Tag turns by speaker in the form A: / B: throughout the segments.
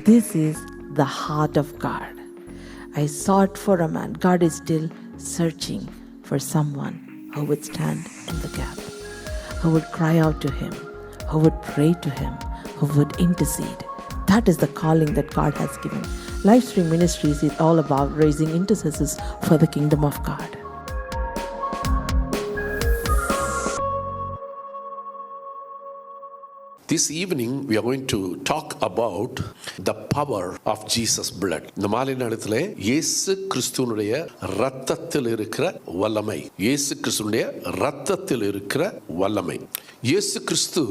A: This is the heart of God. I sought for a man. God is still searching for someone who would stand in the gap, who would cry out to Him, who would pray to Him, who would intercede. That is the calling that God has given. Livestream Ministries is all about raising intercessors for the kingdom of God.
B: This evening we are going to talk about the power of Jesus blood. இந்த மாலை நேரத்திலே இயேசு கிறிஸ்துவினுடைய இரத்தத்தில் இருக்கிற வல்லமை, இயேசு கிறிஸ்துவினுடைய இரத்தத்தில் இருக்கிற வல்லமை. இயேசு கிறிஸ்து,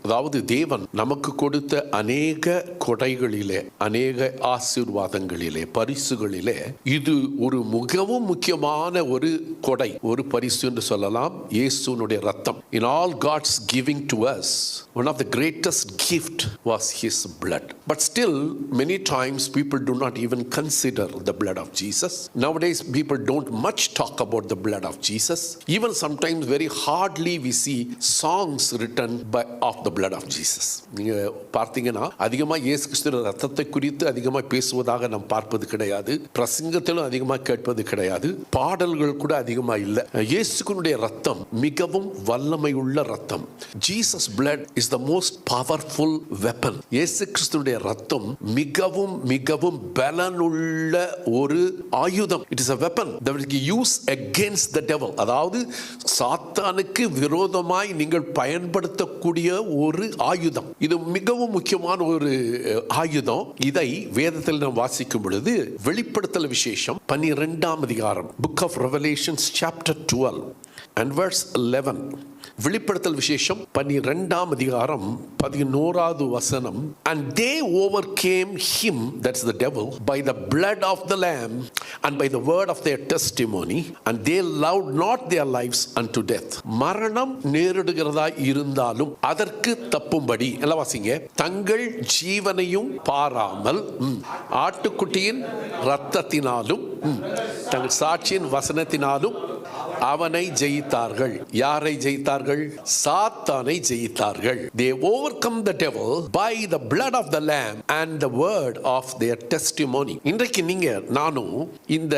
B: அதாவது தேவன் நமக்கு கொடுத்த அநேக கொடைகளிலே, அநேக ஆசீர்வாதங்களிலே, பரிசுகளிலே இது ஒரு மிகவும் முக்கியமான ஒரு கொடை, ஒரு பரிசு என்று சொல்லலாம். இயேசுவினுடைய இரத்தம். In all God's giving to us, one of the greatest gift was His blood. But still, many times people do not even consider the blood of Jesus. Nowadays, people don't much talk about the blood of Jesus. Even sometimes very hardly we see songs written of the blood of Jesus. நீங்க பார்த்தீங்கன்னா அதிகமாக இயேசு கிறிஸ்துவின் ரத்தத்தை குறித்து அதிகமாக பேசுவதாக நாம் பார்ப்பது கிடையாது. பிரசங்கத்திலும் அதிகமாக கேட்பது கிடையாது. பாடல்கள் கூட அதிகமாக இல்லை. இயேசுவினுடைய ரத்தம் மிகவும் வல்லமை உள்ள ரத்தம். Jesus blood is the most powerful weapon. இயேசு கிறிஸ்துவினுடைய ரத்தம் மிகவும் மிகவும் பலனுள்ள ஒரு ஆயுதம். It is a weapon that will be used against the devil. அதாவது சாத்தானுக்கு விரோதமாய் நீங்கள் பயன்படுத்தக்கூடிய ஒரு ஆயுதம். இது மிகவும் முக்கியமான ஒரு ஆயுதம். இதை வேதத்தில் நாம் வாசிக்கும் பொழுது வெளிப்படுத்தல் விசேஷம் 12ஆம் அதிகாரம், Book of Revelations chapter 12 and verse 11. வெளிப்படுத்தல் விசேஷம் 12ஆம் அதிகாரம் 11வது வசனம். And they overcame him, that's the devil, by the blood of the lamb and by the word of their testimony, and they loved not their lives unto death. மரணம் நேரிடுகிறதா இருந்தாலும் அதற்கு தப்பும்படி, எல்லாம் வாசிங்க, தங்கள் ஜீவனையும் பாராமல் ஆட்டுக்குட்டியின் இரத்தத்தினாலும் தங்கள் சாட்சியின் வசனத்தினாலும் அவனை ஜெயித்தார்கள். யாரை ஜெயித்தார்கள்? சாத்தானை ஜெயித்தார்கள். They overcome the devil by the blood of the lamb and the word of their testimony. இன்றைக்கு நீங்க நானும் இந்த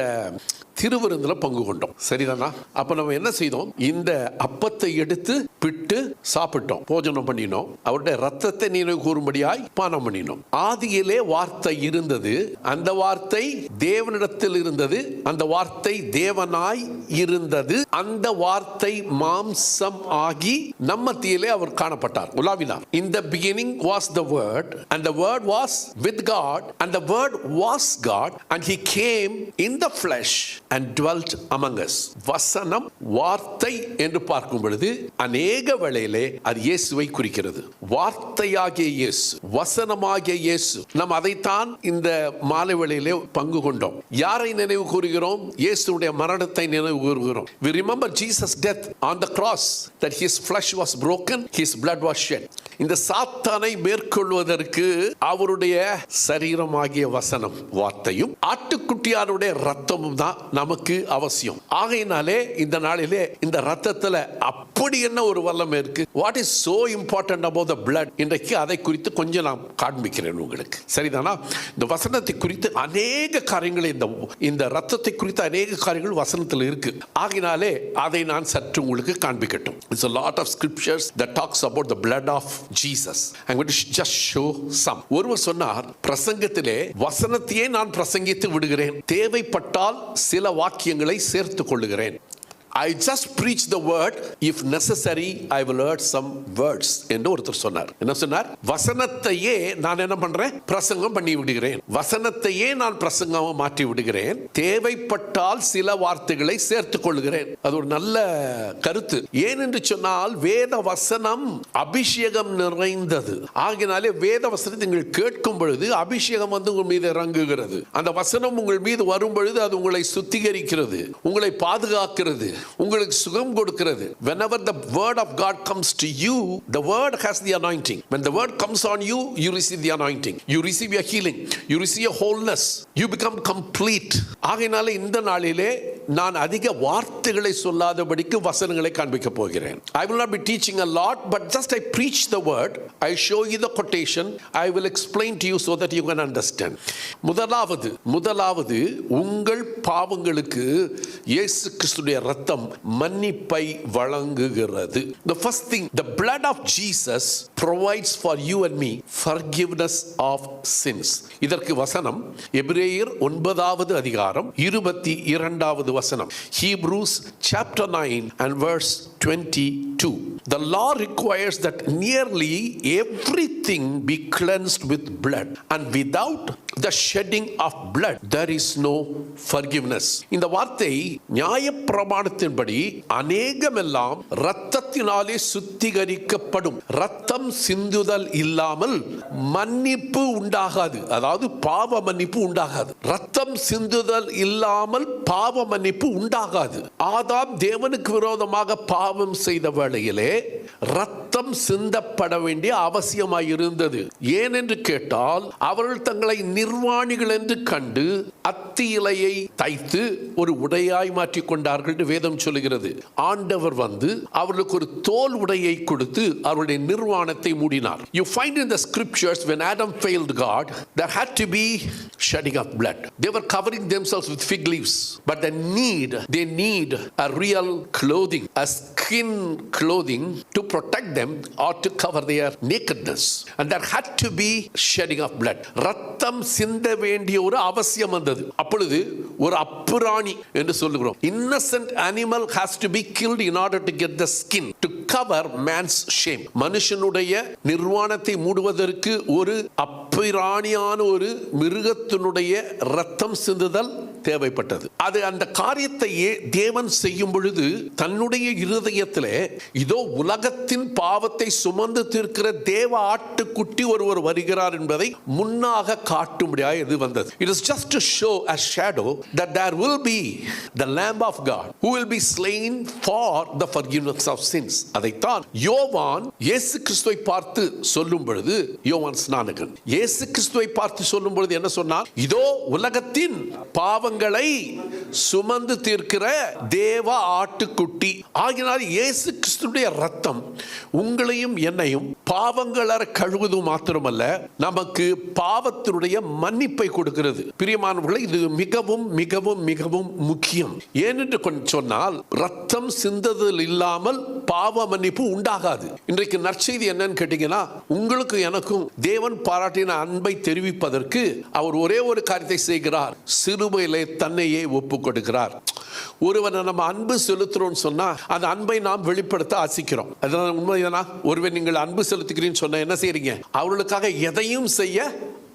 B: திருவிருந்துல பங்கு கொண்டோம், சரிதானா? அப்ப நம்ம என்ன செய்தோம்? இந்த அப்பத்தை எடுத்து பிட்டு சாப்பிட்டோம், போஜனம் பண்ணினோம், அவருடைய ரத்தத்தை நினைவு கூறும்படியாய் பானம் பண்ணினோம். ஆதியிலே வார்த்தை இருந்தது, அந்த வார்த்தை தேவனிடத்தில் இருந்தது, அந்த வார்த்தை தேவனாய் இருந்தது, அந்த வார்த்தை மாம்சம் ஆகி நம்ம மத்தியிலே அவர் காணப்பட்டார், உலாவினார். In the beginning was the word, and the word was with God, and the word was God, and he came in the flesh and dwelt among us. வசனம், வார்த்தை என்று பார்க்கும் பொழுது அநேக வேளையிலே அது இயேசுவை குறிக்கிறது. வார்த்தையாகிய இயேசு, வசனமாகிய இயேசு. நாம் அதைத்தான் இந்த மாலை வேளையிலே பங்கு கொண்டோம். யாரை நினைவு கூறுகிறோம்? இயேசுடைய மரணத்தை நினைவு கூறுகிறோம். We remember Jesus' death on the cross, that his flesh was broken, his blood was shed. இந்த சாத்தானை மேற்கொள்வதற்கு அவருடைய சரீரமாகிய வசனம், வார்த்தையும் ஆட்டுக்குட்டியாருடைய ரத்தமும் தான் நமக்கு அவசியம். ஆகையினாலே இந்த நாளிலே இந்த ரத்தத்துல அப்படி என்ன ஒரு வல்லமை இருக்கு? What is so important about the blood? இன்றைக்கு அதை குறித்து கொஞ்சம் நான் காண்பிக்கிறேன் உங்களுக்கு, சரிதானா? இந்த வசனத்தை குறித்து அநேக காரியங்கள், இந்த ரத்தத்தை குறித்து அநேக காரியங்கள் வசனத்தில் இருக்கு. ஆகையினாலே அதை நான் சற்று உங்களுக்கு காண்பிக்கட்டும். It's a lot of scriptures that talks about the blood of Jesus. I'm going to just show some. ஒருவர் சொன்னார், பிரசங்கத்திலே வசனத்தையே நான் பிரசங்கித்து விடுகிறேன், தேவைப்பட்டால் சில வாக்கியங்களை சேர்த்துக் கொள்ளுகிறேன். I just preach the word, if necessary I will add some words என்று ஒருத்தர் சொன்னார். என்ன சொன்னார்? வசனத்தையே நான் என்ன பண்றேன்? பிரசங்கம் பண்ணி விடுகிறேன். வசனத்தையே நான் பிரசங்கமா மாற்றி விடுகிறேன், தேவைப்பட்டால் சில வார்த்தைகளை சேர்த்துக் கொள்கிறேன். அது ஒரு நல்ல கருத்து. ஏன் என்று சொன்னால் வேத வசனம் அபிஷேகம் நிறைந்தது. ஆகினாலே வேத வசனத்தை நீங்கள் கேட்கும் பொழுது அபிஷேகம் வந்து உங்கள் மீது இறங்குகிறது. அந்த வசனம் உங்கள் மீது வரும் பொழுது அது உங்களை சுத்திகரிக்கிறது, உங்களை பாதுகாக்கிறது. உங்களுக்கு சுகம் கொடுக்கிறது. Whenever the word of God comes to you, the word has the anointing. When the word comes on you, you receive the anointing. You receive your healing. You receive your wholeness. You become complete. ஆகையினால இந்த நாளிலே நான் அதிக வார்த்தைகளை சொல்லாதபடிக்கு வசனங்களை காண்பிக்க போகிறேன். I will not be teaching a lot, but just I preach the word. I show you the quotation. I will explain to you so that you can understand. முதலாவது உங்கள் பாவங்களுக்கு இயேசு கிறிஸ்துவின் இரத்தம் மன்னிப்பை வழங்குகிறது. The first thing, the blood of Jesus provides for you and me forgiveness of sins. இதற்கு வசனம் எபிரேயர் 9வது அதிகாரம் 22வது வசனம். Hebrews chapter 9 and verse 22. The law requires that nearly everything be cleansed with blood, and without the shedding of blood there is no forgiveness. இந்த வார்த்தை நியாயப்பிரமாணத்தின்படி அநேகமெல்லாம் இரத்தத்தினாலே சுத்திகரிக்கப்படும். இரத்தம் சிந்துதல் இல்லாமல் மன்னிப்பு உண்டாகாது. அதாவது பாவ மன்னிப்பு உண்டாகாது. இரத்தம் சிந்துதல் இல்லாமல் பாவ மன்னிப்பு உண்டாகாது. ஆதாம் தேவனுக்கு விரோதமாக பாவம் செய்த வேளையிலே இரத்தம் சிந்தப்பட வேண்டிய அவசியமாய் இருந்தது. ஏனென்று கேட்டால் அவர்கள் தங்களை நிர்வாணிகள் என்று கண்டு அத்தி இலையை தைத்து ஒரு உடையாய் மாற்றிக் கொண்டார்கள் என்று வேதம் சொல்லுகிறது. ஆண்டவர் வந்து அவர்களுக்கு ஒரு தோல் உடையை கொடுத்து அவருடைய நிர்வாணத்தை மூடினார். You find in the scriptures when Adam failed God, there had to be shedding of blood. They were covering themselves with fig leaves, but they need a real clothing, a skin clothing to protect them or to cover their nakedness, and there had to be shedding of blood. ரத்தம் சிந்த வேண்டிய ஒரு அவசியம் வந்தது. அப்பொழுது ஒரு அப்புராணி என்று சொல்லுகிறோம். Innocent animal has to be killed in order to get the skin to cover man's shame. மனுஷனுடைய நிர்வாணத்தை மூடுவதற்கு ஒரு அப்பிராணியான ஒரு மிருகத்தினுடைய ரத்தம் சிந்துதல் தேவைப்பட்டது. அது அந்த காரியத்தை தேவன் செய்யும் பொழுது தன்னுடைய இருதயத்திலே இதோ உலகத்தின் பாவத்தை சுமந்து தீர்க்கிற தேவ ஆட்டுக்குட்டி ஒருவர் வருகிறார் என்பதை முன்னாக காட்டும்படியாக இது வந்தது. It is just to show a shadow that there will be the Lamb of God who will be slain for the forgiveness of sins. அதைத்தான் யோவான் இயேசு கிறிஸ்துவை பார்த்து சொல்லும் பொழுது, யோவான் ஸ்நானகன் இயேசு கிறிஸ்துவை பார்த்து சொல்லும் பொழுது என்ன சொன்னார்? இதோ உலகத்தின் பாவங்களை சுமந்து தீர்க்கிற தேவ ஆட்டுக்குட்டி. ஆகினால் இயேசு கிறிஸ்துடைய ரத்தம் உங்களையும் என்னையும் பாவங்களற கழுவுவது மாத்திரமல்ல, நமக்கு பாவத்தினுடைய மன்னிப்பை கொடுக்கிறது. பிரியமானவர்களே, இது மிகவும் மிகவும் மிகவும் முக்கியம். ஏனென்று சொன்னால் ரத்தம் சிந்ததில் இல்லாமல் பாவ மன்னிப்பு உண்டாகாது. இன்றைக்கு நற்செய்தி என்னன்னு கேட்டீங்கன்னா, உங்களுக்கு எனக்கும் தேவன் பாராட்டின அன்பை தெரிவிப்பதற்கு அவர் ஒரே ஒரு காரியத்தை செய்கிறார். சிலுவையிலே தன்னையே ஒப்பு கொடுக்கிறார். ஒருவனை நம்ம அன்பு செலுத்துறோம் சொன்னா அந்த அன்பை நாம் வெளிப்படுத்த ஆசிக்கிறோம். அதனால உண்மைதானா? ஒருவன் நீங்கள் அன்பு செலுத்துகிறீன்னு சொன்னா என்ன செய்றீங்க? அவர்களுக்காக எதையும் செய்ய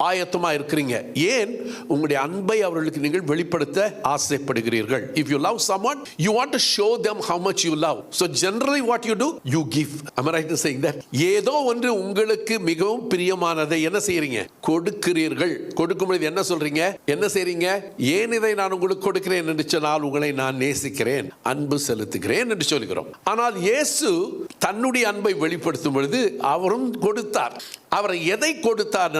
B: ஆயத்தமா இருக்கிறீங்க. ஏன்? உங்களுடைய அன்பை அவர்களுக்கு நீங்கள் வெளிப்படுத்த ஆசைப்படுகிறீர்கள். If you love someone, you want to show them how much you love. So generally what you do, you give. Am I right in saying that? ஏதோ ஒன்று உங்களுக்கு மிகவும் பிரியமானதை என்ன செய்றீங்க? கொடுக்கிறீர்கள். கொடுக்கும்போது என்ன சொல்றீங்க? என்ன செய்றீங்க? ஏன் இதை நான் உங்களுக்கு கொடுக்கிறேன் என்று சொன்னால் உங்களை நான் நேசிக்கிறேன், அன்பு செலுத்துகிறேன் என்று சொல்கிறோம். ஆனால் இயேசு தன்னுடைய அன்பை வெளிப்படுத்தும் பொழுது அவரும் கொடுத்தார். அவர் எதை கொடுத்தார்?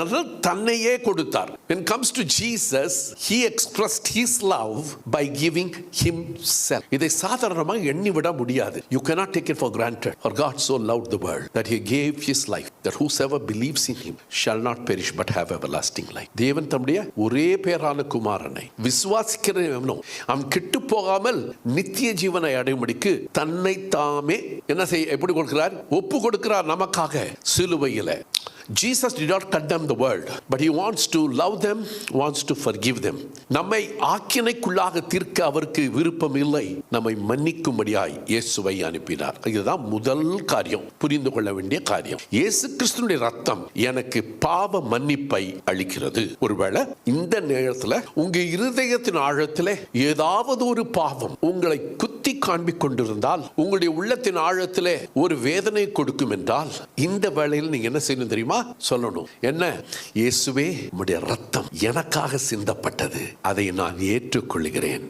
B: தன்னையே கொடுத்தார். When it comes to Jesus, he expressed his love by giving himself. இதை சாதாரணமாக எண்ணிவிட முடியாது. You cannot take it for granted. For God so loved the world that he gave his life, that whosoever believes in him shall not perish but have everlasting life. தேவன் தம்முடைய ஒரே பேரான குமாரனை விசுவாசிக்கிறவனோ அவன் கெட்டு போகாமல் நித்திய ஜீவனை அடையும்படிக்கு தன்னை தாமே என்ன செய்ய எப்படி கொடுக்கிறார்? ஒப்பு கொடுக்கிறார் நமக்காக சிலுவையிலே. Jesus did not condemn the world, but he wants to love them, wants to forgive them. நம்மை ஆக்கினைக்குள்ளாக தீர்க்க அவருக்கு விருப்பம் இல்லை, நம்மை மன்னிக்கும்படியாய் இயேசுவை அனுப்பினார். இதுதான் முதல் காரியம், புரிந்து கொள்ள வேண்டிய காரியம். இயேசு கிறிஸ்துவின் ரத்தம் எனக்கு பாவ மன்னிப்பை அளிக்கிறது. ஒருவேளை இந்த நேரத்தில் உங்க இருதயத்தின் ஆழத்தில் ஏதாவது ஒரு பாவம் உங்களை குத்தி காண்பிக் கொண்டிருந்தால், உங்களுடைய உள்ளத்தின் ஆழத்தில் ஒரு வேதனை கொடுக்கும் என்றால், இந்த வேளையில் நீங்க என்ன செய்யணும் தெரியுமா? தெரியுமா சொல்லணும்? என்ன? இயேசுவே, உம்முடைய ரத்தம் எனக்காக சிந்தப்பட்டது, அதை நான் ஏற்றுக்கொள்கிறேன்.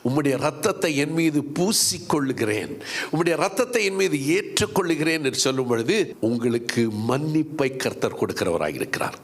B: உம்முடைய ரத்தத்தை என் மீது பூசிக்கொள்ளுகிறேன், உம்முடைய ரத்தத்தை என் மீது ஏற்றுக்கொள்ளுகிறேன் என்று சொல்லும் பொழுது உங்களுக்கு மன்னிப்பை கர்த்தர் கொடுக்கிறவராக இருக்கிறார்.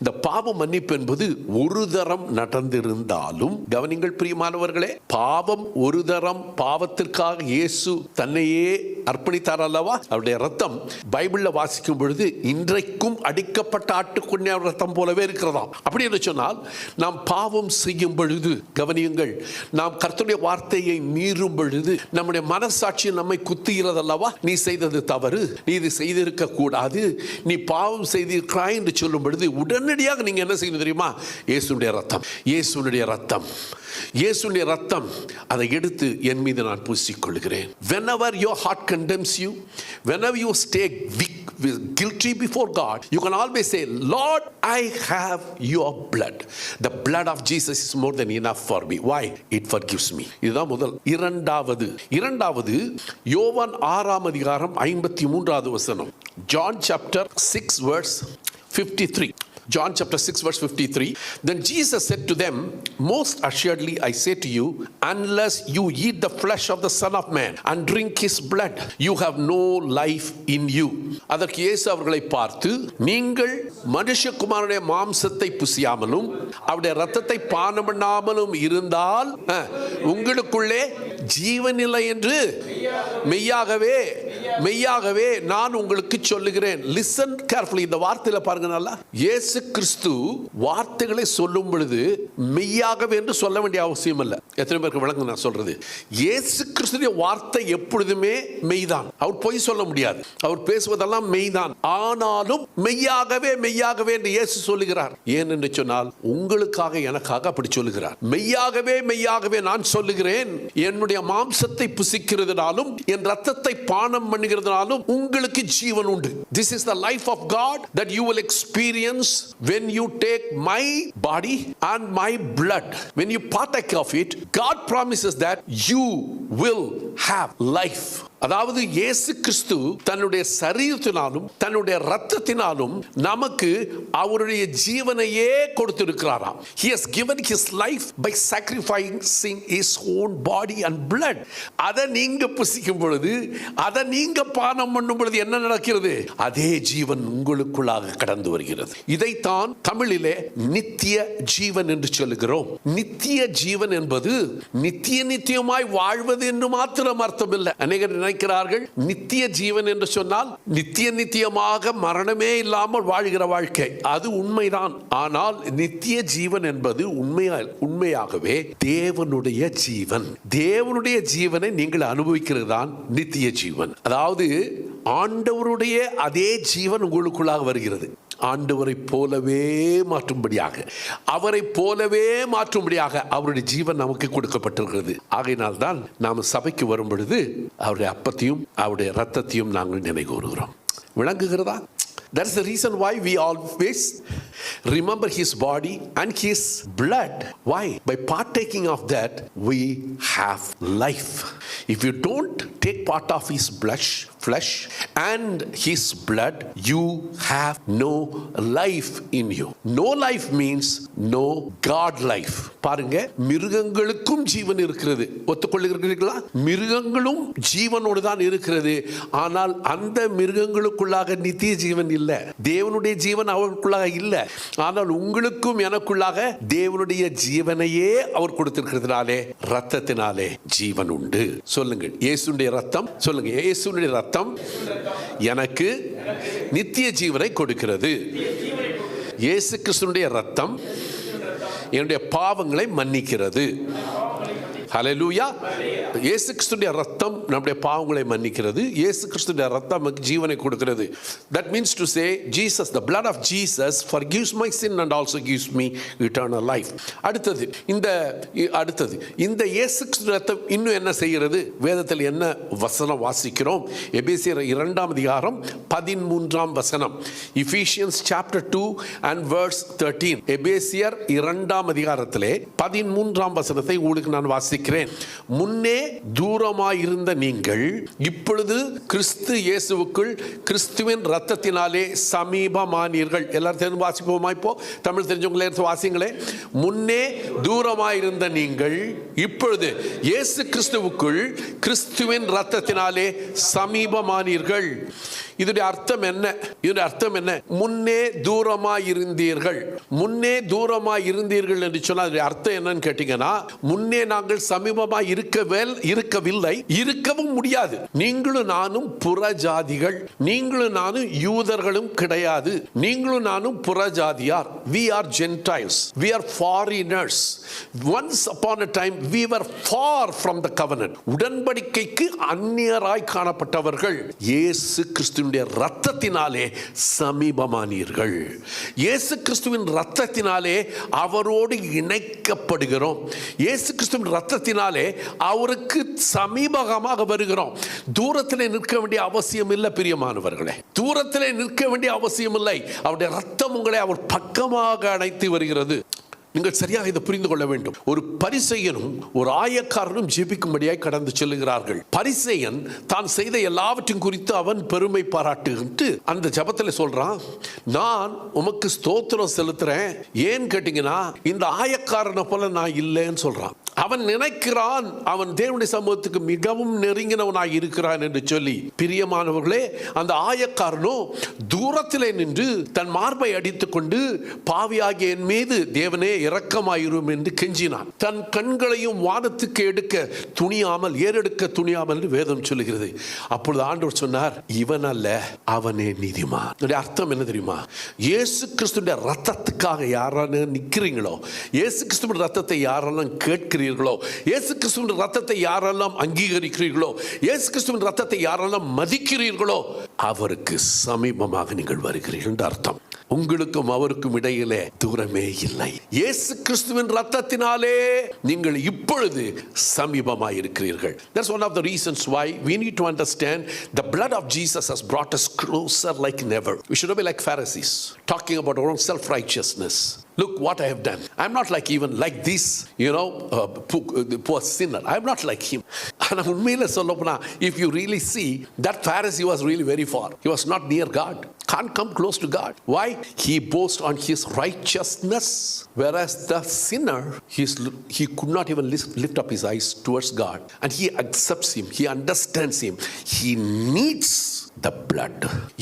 B: இந்த பாவ மன்னிப்பு என்பது ஒரு தரம் நடந்திருந்தாலும், கவனிங்கள் பிரியமானவர்களே, பாவம் ஒரு தரம், பாவத்திற்காக இயேசு தன்னையே அர்ப்பணித்தார் அல்லவா? அவருடைய ரத்தம் பைபிள்ல வாசிக்கும் பொழுது இன்றைக்கும் அடிக்கப்பட்ட ஆட்டுக்குட்டிய ரத்தம் போலவே இருக்கிறதாம். அப்படி என்று சொன்னால், நாம் பாவம் செய்யும் பொழுது, கவனியுங்கள், நாம் கர்த்தருடைய வார்த்தையை மீறும் பொழுது நம்முடைய மனசாட்சி நம்மை குத்துகிறது அல்லவா? நீ செய்தது தவறு, நீ இது செய்திருக்க கூடாது, நீ பாவம் செய்திருக்கிறாய் என்று சொல்லும் பொழுது உடனடியாக நீங்க என்ன செய்யணும் தெரியுமா? இயேசுடைய ரத்தம், இயேசுடைய ரத்தம், இயேசுடைய ரத்தம், அதை எடுத்து என் மீது நான் பூசிக்கொள்கிறேன். Whenever your heart condemns you, whenever you stay guilty before God, you can always say, Lord, I have your blood. The blood of Jesus is more than enough for me. Why? It forgives me. இதுதான் முதல். இரண்டாவது யோவான் 6ஆம் அதிகாரம் 53வது வசனம். John chapter 6 verse 53. John chapter 6 verse 53. Then Jesus said to them, most assuredly I say to you, unless you eat the flesh of the Son of Man and drink his blood, you have no life in you. அதற்கு இயேசு அவர்களை பார்த்து, நீங்கள் மனுஷகுமாரனுடைய மாம்சத்தை புசியாமலும் அவருடைய இரத்தத்தை பானம் பண்ணாமலும் இருந்தால் உங்களுக்குள்ளே ஜீவனில்லை என்று மெய்யாகவே நான் உங்களுக்கு சொல்லுகிறேன். Listen carefully. இந்த வார்த்தையில பாருங்க நல்லா. இயேசு கிறிஸ்து வார்த்தைகளை சொல்லும் பொழுது மெய்யாகவே என்று சொல்ல வேண்டிய அவசியம் இல்லை. எத்தனை பேருக்கு விளங்கு நான் சொல்றது? இயேசு கிறிஸ்துடைய வார்த்தை எப்பொழுதுமே மெய்தான். அவர் பொய் சொல்ல முடியாது. அவர் பேசுவதெல்லாம் மெய்தான். ஆனாலும் மெய்யாகவே என்று இயேசு சொல்லுகிறார். ஏன் என்று சொன்னால், உங்களுக்காக எனக்காக அப்படி சொல்லுகிறார். மெய்யாகவே நான் சொல்லுகிறேன், என்னுடைய மாம்சத்தை புசிக்கிறதுனாலும் என் ரத்தத்தை பானம் பண்ணுகிறதுனாலும் உங்களுக்கு ஜீவன் உண்டு. This is the life of God that you will experience when you take my body and my blood. When you partake of it, God promises that you will have life. அதாவது இயேசு கிறிஸ்து தன்னுடைய சரீரத்தினாலும் தன்னுடைய இரத்தத்தினாலும் நமக்கு அவருடைய ஜீவனையே கொடுத்திருக்கிறாராம். He has given his life by sacrificing his own body and blood. அதை நீங்க புசிக்கும் பொழுது, அதை நீங்க பானம் பண்ணும் பொழுது என்ன நடக்கிறது? அதே ஜீவன் உங்களுக்குள்ளாக கடந்து வருகிறது. இதைத்தான் தமிழிலே நித்திய ஜீவன் என்று சொல்லுகிறோம். நித்திய ஜீவன் என்பது நித்தியமாய் வாழ்வது என்று மாத்திரம் அர்த்தம் இல்லை. அநேகர் நினைக்கிறார்கள் நித்திய ஜீவன் என்று சொன்னால் நித்தியமாக மரணமே இல்லாமல் வாழ்கிற வாழ்க்கை. அது உண்மைதான். ஆனால் நித்திய ஜீவன் என்பது உண்மையாகவே தேவனுடைய ஜீவன். தேவனுடைய ஜீவனை நீங்கள் அனுபவிக்கிறது தான் நித்திய ஜீவன். அதாவது ஆண்டவருடைய அதே ஜீவன் உங்களுக்குள்ளாக வருகிறது. ஆண்டவரை போலவே மாற்றும்படியாக, அவரை போலவே மாற்றும்படியாக அவருடைய ஜீவன் நமக்கு கொடுக்கப்பட்டிருக்கிறது. ஆகையினால் தான் நாம் சபைக்கு வரும் பொழுது அவருடைய அப்பத்தையும் அவருடைய இரத்தத்தையும் நாங்கள் நினைவுகூறுகிறோம். விளங்குகிறதா? That's the reason why we always remember his body and his blood. Why? By partaking of that, we have life. If you don't take part of his flesh and his blood, you have no life in you. No life means no God life. பாருங்க, மிருகங்களுக்கும் ஜீவன் இருக்கிறது. ஒத்துக்கொள்கிறீர்களா? மிருகங்களும் ஜீவனோடு தான் இருக்கிறது. ஆனால் அந்த மிருகங்களுக்குள்ளாக நித்திய ஜீவன் இல்லை. தேவனுடைய ஜீவன் அவர்களுக்குள்ளாக இல்லை. ஆனால் உங்களுக்கும் எனக்குள்ளாக தேவனுடைய ஜீவனையே அவர் கொடுத்திருக்கிறதுனாலே, ரத்தத்தினாலே ஜீவன் உண்டு. சொல்லுங்கள், இயேசுடைய ரத்தம். சொல்லுங்க, இயேசுடைய ரத்தம் எனக்கு நித்திய ஜீவனை கொடுக்கிறது. இயேசு கிறிஸ்துவினுடைய ரத்தம் என்னுடைய பாவங்களை மன்னிக்கிறது. ஹல்லேலூயா. இயேசு கிறிஸ்துவின் ரத்தம் நம்முடைய பாவங்களை மன்னிக்கிறது. இயேசு கிறிஸ்துவின் ரத்தம் நமக்கு ஜீவனை கொடுக்கிறது. That means to say, Jesus, the blood of Jesus forgives my sin and also gives me eternal life. அடுத்தது இந்த இயேசு கிறிஸ்துவின் ரத்தம் இன்னும் என்ன செய்கிறது? வேதத்தில் என்ன வசனம் வாசிக்கிறோம்? எபேசியர் 2ஆம் அதிகாரம் 13ஆம் வசனம். Ephesians chapter 2 and verse 13. எபேசியர் 2ஆம் அதிகாரத்திலே 13ஆம் வசனத்தை உங்களுக்கு நான் வாசிக்கிறேன். வாசிக்கிறேன். முன்னே தூரமாயிருந்த நீங்கள் இப்பொழுது கிறிஸ்து இயேசுவுக்குள் கிறிஸ்துவின் இரத்தத்தினாலே சமீபமானீர்கள். எல்லாரும் தெரிந்து வாசிப்போமா? இப்போ தமிழ் தெரிஞ்சவங்களே எடுத்து வாசிங்களே. முன்னே தூரமாயிருந்த நீங்கள் இப்பொழுது இயேசு கிறிஸ்துவுக்குள் கிறிஸ்துவின் இரத்தத்தினாலே சமீபமானீர்கள். இதனுடைய அர்த்தம் என்ன? இதனுடைய அர்த்தம் என்ன? முன்னே தூரமாயிருந்தீர்கள். முன்னே தூரமாயிருந்தீர்கள் என்று சொன்னால் அதனுடைய அர்த்தம் என்னன்னு கேட்டீங்கன்னா, முன்னே நாங்கள் சமீபமாய் இருக்கவில்லை, இருக்கவும் முடியாது. நீங்களும் நானும் புறஜாதிகள், நீங்களும் நானும் யூதர்களும் கிடையாது. நீங்களும் நானும் புறஜாதியார். We are Gentiles, we are foreigners. Once upon a time we were far from the covenant. உடன்படிக்கைக்கு அந்நியராய் காணப்பட்டவர்கள் இயேசு கிறிஸ்துவின் இரத்தத்தினாலே சமீபமானீர்கள். இயேசு கிறிஸ்துவின் இரத்தத்தினாலே அவரோடு இணைக்கப்படுகிறோம். இயேசு கிறிஸ்துவின் இரத்தத்தினாலே அவருக்கு சமீபமாக வருகிறோம். தூரத்திலே நிற்க வேண்டிய அவசியம் இல்லை பிரியமானவர்களே, தூரத்திலே நிற்க வேண்டிய அவசியம் இல்லை. அவருடைய இரத்தம் உங்களை அவர் பக்கமாக அணைத்து வருகிறது. நீங்கள் சரியாக இதை புரிந்து கொள்ள வேண்டும். ஒரு பரிசேயனும் ஒரு ஆயக்காரனும் ஜெபிக்கும்படியாய் கடந்து செல்லுகிறார்கள். பரிசேயன் தான் செய்த எல்லாவற்றையும் குறித்து அவன் பெருமை பாராட்டுகிட்டு அந்த ஜெபத்தில் சொல்றான், நான் உமக்கு ஸ்தோத்திரம் செலுத்துறேன். ஏன் கேட்டீங்கன்னா, இந்த ஆயக்காரனை போல நான் இல்லைன்னு சொல்றான். அவன் நினைக்கிறான் அவன் தேவனுடைய சமூகத்துக்கு மிகவும் நெருங்கினவனாய் இருக்கிறான் என்று சொல்லி. பிரியமானவர்களே, அந்த ஆயக்காரனோ தூரத்திலே நின்று தன் மார்பை அடித்துக் கொண்டு பாவியாகிய என் மீது தேவனே இரக்கமாயிரும் என்று கெஞ்சினான். தன் கண்களையும் வானத்துக்கு எடுக்க துணியாமல், ஏறெடுக்க துணியாமல் என்று வேதம் சொல்லுகிறது. அப்பொழுது ஆண்டவர் சொன்னார், இவன் அல்ல, அவனே நீதிமான். அர்த்தம் என்ன தெரியுமா? இயேசு கிறிஸ்துவின் ரத்தத்துக்காக யாரெல்லாம் நிற்கிறீங்களோ, இயேசு கிறிஸ்துவின் ரத்தத்தை யாரெல்லாம் கேட்கிறீர்களோ, இயேசு கிறிஸ்துவின் ரத்தத்தை யாரெல்லாம் அங்கீகரிக்கிறீர்களோ, இயேசு கிறிஸ்துவின் ரத்தத்தை யாரெல்லாம் மதிக்கிறீர்களோ, அவருக்கு சமீபமாக நீங்கள் வருகிறீர்கள் என்று அர்த்தம். உங்களுக்கும் அவருக்கும் இடையிலே தூரமே இல்லை. இயேசு கிறிஸ்துவின் இரத்தத்தினாலே நீங்கள் இப்பொழுது சமீபமாய் இருக்கிறீர்கள். That's one of the reasons why we need to understand the blood of Jesus has brought us closer like never. We should not be like Pharisees, talking about our own self-righteousness. Look what I have done. I'm not like even like this, poor sinner. I'm not like him. And உண்மையில சொல்லப்போனா, if you really see, that Pharisee was really very far. He was not near God. Can't come close to God. Why? He boasts on his righteousness, whereas the sinner, he could not even lift up his eyes towards God. And he accepts him. He understands him. He needs the blood.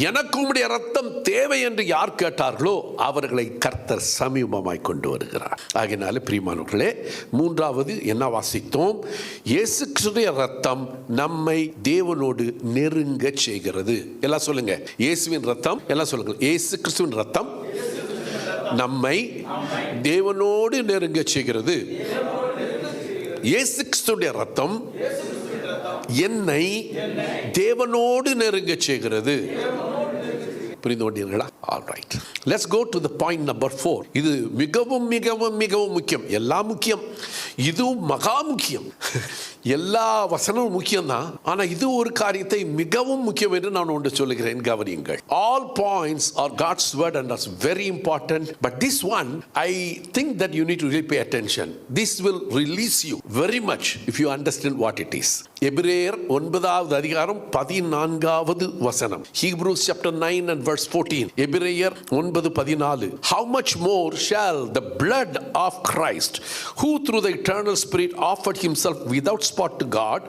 B: எனக்கு உம்முடைய இரத்தம் தேவை என்று யார் கேட்டார்களோ அவர்களை கர்த்தர் சமீபமாய் கொண்டு வருகிறார். ஆகையினால பிரியமானவர்களே, மூன்றாவது என்ன வாசித்தோம்? இயேசு கிறிஸ்துவின் இரத்தம் நம்மை தேவனோடு நெருங்க செய்கிறது. எல்லாம் சொல்லுங்க, இயேசுவின் இரத்தம். எல்லாம் சொல்லுங்க, இயேசு கிறிஸ்துவின் இரத்தம் நம்மை தேவனோடு நெருங்க செய்கிறது. இயேசு கிறிஸ்துவின் இரத்தம் என்னை தேவனோடு நெருங்க செய்கிறது. புரிந்து கொண்டீர்களா? All right. Let's go to the point number 4. இது மிகவும் மிகவும் மிகவும் முக்கியம். எல்லாம் முக்கியம், இதுவும் மகா முக்கியம். எல்லா வசனமும் முக்கியம் தான், ஆனா இது ஒரு காரியத்தை மிகவும் முக்கியம் என்று நான் ஒன்று சொல்லுகிறேன், கவனியுங்கள். All points are God's word and that's very important, but this one I think that you need to really pay attention. This will release you very much if you understand what it is. எபிரேயர் 9வது அதிகாரம் 14வது வசனம். Hebrews chapter 9 and verse 14. எபிரேயர் 9:14. How much more shall the blood of Christ, who through the eternal Spirit offered himself without spot to God,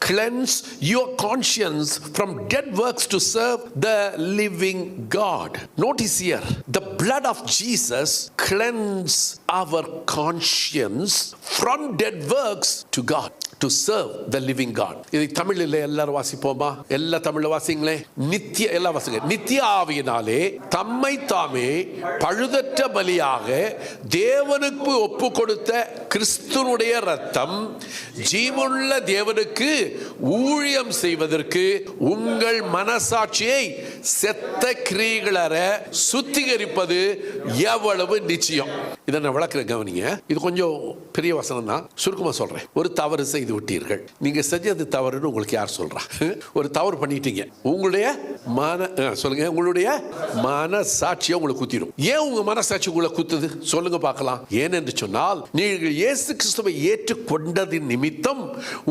B: cleanse your conscience from dead works to serve the living God. Notice here, the blood of Jesus cleanses our conscience from dead works to God, to serve the living God. இதை தமிழில் எல்லாரும் வாசிப்போமா? எல்லா தமிழ்ல வாசிங்களே. நித்திய, எல்லா வாசிங்க. நித்திய ஆவியினாலே தம்மை தாமே பழுதற்ற பலியாக தேவனுக்கு ஒப்பு கொடுத்த கிறிஸ்துனுடைய இரத்தம் ஜீவனுள்ள தேவனுக்கு ஊழியம் செய்வதற்கு உங்கள் மனசாட்சியை செத்த கிரியைகளற சுத்திகரிப்பது எவ்வளவு நிச்சயம். இதை நான் விளக்குற கவனிங்க. இது கொஞ்சம் பெரிய வசனம் தான், சுருக்கமா சொல்றேன். ஒரு தவறு செய்து விட்டீர்கள். நீங்க செஞ்சது தவறுன்னு உங்களுக்கு யார் சொல்றா? ஒரு தவறு பண்ணிட்டீங்க. உங்களுடைய சொல்லுங்க, உங்களுடைய மனசாட்சியை உங்களை குத்திடும். ஏன் உங்க மனசாட்சி உங்களை குத்துது சொல்லுங்க பார்க்கலாம். ஏனென்று சொன்னால், நீங்கள் இயேசு கிறிஸ்துவை ஏற்றுக்கொண்டதின் நிமித்தம்,